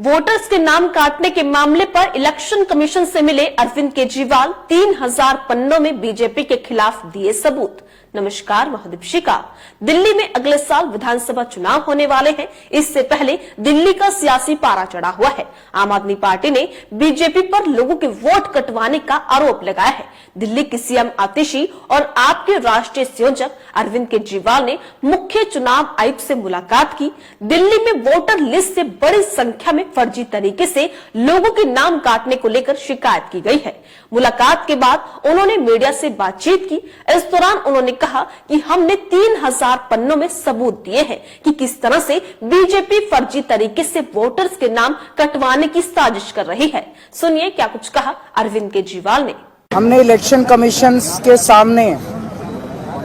Voters के नाम काटने के मामले पर इलेक्शन कमीशन से मिले अरविंद केजरीवाल 3000 पन्नों में बीजेपी के खिलाफ दिए सबूत। नमस्कार, महादीपिका। दिल्ली में अगले साल विधानसभा चुनाव होने वाले हैं। इससे पहले दिल्ली का सियासी पारा चढ़ा हुआ है। आम आदमी पार्टी ने बीजेपी पर लोगों के वोट कटवाने का आरोप लगाया है। दिल्ली की सीएम आतिशी और आपके राष्ट्रीय संयोजक अरविंद केजरीवाल ने मुख्य चुनाव आयुक्त से मुलाकात की। दिल्ली में वोटर लिस्ट से बड़ी संख्या में फर्जी तरीके से लोगों के नाम काटने को लेकर शिकायत की गई है। मुलाकात के बाद उन्होंने मीडिया से बातचीत की। इस दौरान उन्होंने कहा कि हमने 3000 पन्नों में सबूत दिए हैं कि किस तरह से बीजेपी फर्जी तरीके से वोटर्स के नाम कटवाने की साजिश कर रही है। सुनिए क्या कुछ कहा अरविंद केजरीवाल ने। हमने इलेक्शन कमीशन के सामने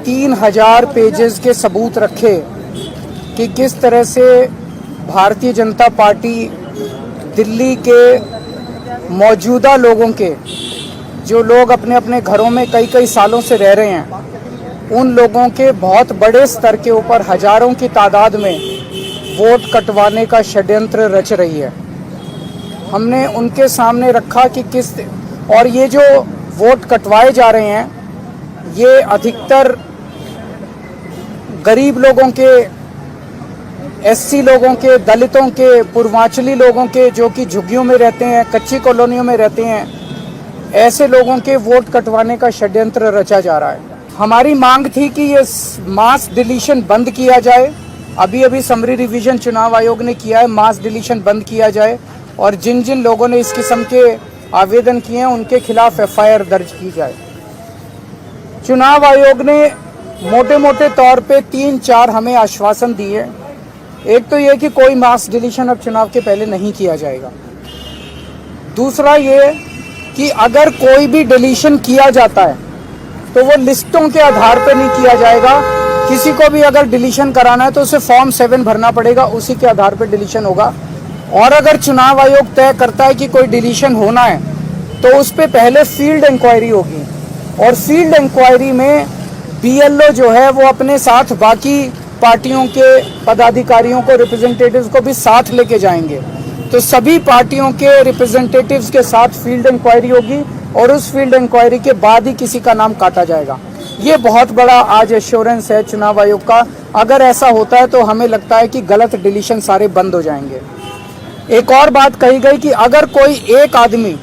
3000 पेजेस के सबूत रखे कि किस तरह से भारतीय जनता पार्टी दिल्ली के मौजूदा लोगों के, जो लोग अपने अपने घरों में कई कई सालों से रह रहे हैं, उन लोगों के बहुत बड़े स्तर के ऊपर हजारों की तादाद में वोट कटवाने का षड्यंत्र रच रही है। हमने उनके सामने रखा कि किस, और ये जो वोट कटवाए जा रहे हैं ये अधिकतर गरीब लोगों के, एससी लोगों के, दलितों के, पूर्वांचली लोगों के, जो कि झुग्गियों में रहते हैं, कच्ची कॉलोनियों में रहते हैं, ऐसे लोगों के वोट कटवाने का षड्यंत्र रचा जा रहा है। हमारी मांग थी कि ये मास डिलीशन बंद किया जाए। अभी अभी समरी रिवीजन चुनाव आयोग ने किया है, मास डिलीशन बंद किया जाए और जिन जिन लोगों ने इस किस्म के आवेदन किए हैं उनके खिलाफ एफआईआर दर्ज की जाए। चुनाव आयोग ने मोटे मोटे तौर पे 3-4 हमें आश्वासन दिए। एक तो ये कि कोई मास डिलीशन अब चुनाव के पहले नहीं किया जाएगा। दूसरा ये कि अगर कोई भी डिलीशन किया जाता है तो वो लिस्टों के आधार पर नहीं किया जाएगा। किसी को भी अगर डिलीशन कराना है तो उसे फॉर्म 7 भरना पड़ेगा, उसी के आधार पर डिलीशन होगा। और अगर चुनाव आयोग तय करता है कि कोई डिलीशन होना है तो उस पर पहले फील्ड इंक्वायरी होगी और फील्ड इंक्वायरी में बीएलओ जो है वो अपने साथ बाकी पार्टियों के पदाधिकारियों को, रिप्रेजेंटेटिव्स को भी साथ लेके जाएंगे। तो सभी पार्टियों के रिप्रेजेंटेटिव्स के साथ फील्ड इंक्वायरी होगी और उस फील्ड इंक्वायरी के बाद ही किसी का नाम काटा जाएगा। ये बहुत बड़ा आज एश्योरेंस है चुनाव आयोग का। अगर ऐसा होता है तो हमें लगता है कि गलत डिलीशन सारे बंद हो जाएंगे। एक और बात कही गई कि अगर कोई एक आदमी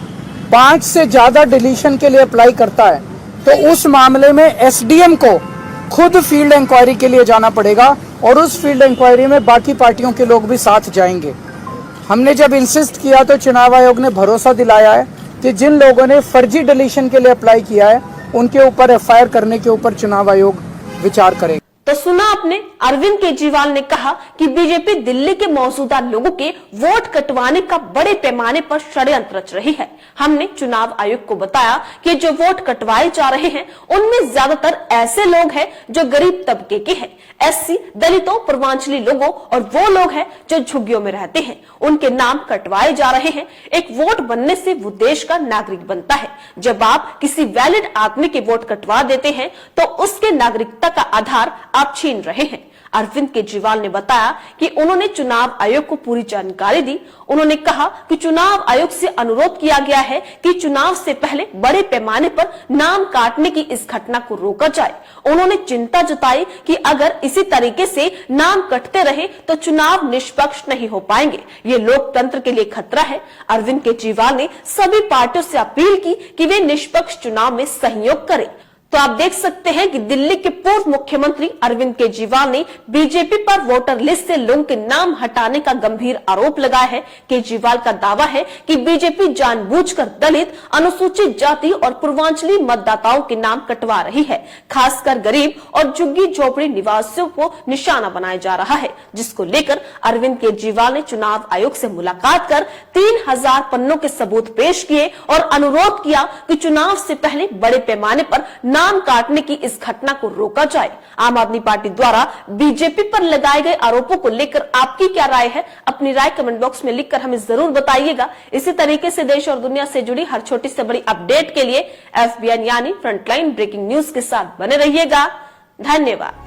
5 से ज्यादा डिलीशन के लिए अप्लाई करता है तो उस मामले में एसडीएम को खुद फील्ड इंक्वायरी के लिए जाना पड़ेगा और उस फील्ड इंक्वायरी में बाकी पार्टियों के लोग भी साथ जाएंगे। हमने जब इंसिस्ट किया तो चुनाव आयोग ने भरोसा दिलाया है कि जिन लोगों ने फर्जी डिलीशन के लिए अप्लाई किया है उनके ऊपर एफआईआर करने के ऊपर चुनाव आयोग विचार करेगा। तो सुना आपने, अरविंद केजरीवाल ने कहा कि बीजेपी दिल्ली के मौजूदा लोगों के वोट कटवाने का बड़े पैमाने पर षड्यंत्र रच रही है। हमने चुनाव आयोग को बताया कि जो वोट कटवाए जा रहे हैं उनमें ज्यादातर ऐसे लोग हैं जो गरीब तबके के हैं, एससी, दलितों, पूर्वांचली लोगों और वो लोग हैं जो झुग्गियों में रहते हैं, उनके नाम कटवाए जा रहे हैं। एक वोट बनने से वो देश का नागरिक बनता है। जब आप किसी वैलिड आदमी के वोट कटवा देते हैं तो उसके नागरिकता का आधार आप छीन रहे हैं। अरविंद केजरीवाल ने बताया कि उन्होंने चुनाव आयोग को पूरी जानकारी दी। उन्होंने कहा कि चुनाव आयोग से अनुरोध किया गया है कि चुनाव से पहले बड़े पैमाने पर नाम काटने की इस घटना को रोका जाए। उन्होंने चिंता जताई कि अगर इसी तरीके से नाम कटते रहे तो चुनाव निष्पक्ष नहीं हो पाएंगे। ये लोकतंत्र के लिए खतरा है। अरविंद केजरीवाल ने सभी पार्टियों से अपील की कि वे निष्पक्ष चुनाव में सहयोग करें। तो आप देख सकते हैं कि दिल्ली के पूर्व मुख्यमंत्री अरविंद केजरीवाल ने बीजेपी पर वोटर लिस्ट से लोगों के नाम हटाने का गंभीर आरोप लगाया है। केजरीवाल का दावा है कि बीजेपी जानबूझकर दलित, अनुसूचित जाति और पूर्वांचली मतदाताओं के नाम कटवा रही है। खासकर गरीब और झुग्गी झोपड़ी निवासियों को निशाना बनाया जा रहा है, जिसको लेकर अरविंद केजरीवाल ने चुनाव आयोग से मुलाकात कर 3000 पन्नों के सबूत पेश किए और अनुरोध किया कि चुनाव से पहले बड़े पैमाने पर नाम काटने की इस घटना को रोका जाए। आम आदमी पार्टी द्वारा बीजेपी पर लगाए गए आरोपों को लेकर आपकी क्या राय है? अपनी राय कमेंट बॉक्स में लिखकर हमें जरूर बताइएगा। इसी तरीके से देश और दुनिया से जुड़ी हर छोटी से बड़ी अपडेट के लिए FBN यानी फ्रंटलाइन ब्रेकिंग न्यूज के साथ बने रहिएगा। धन्यवाद।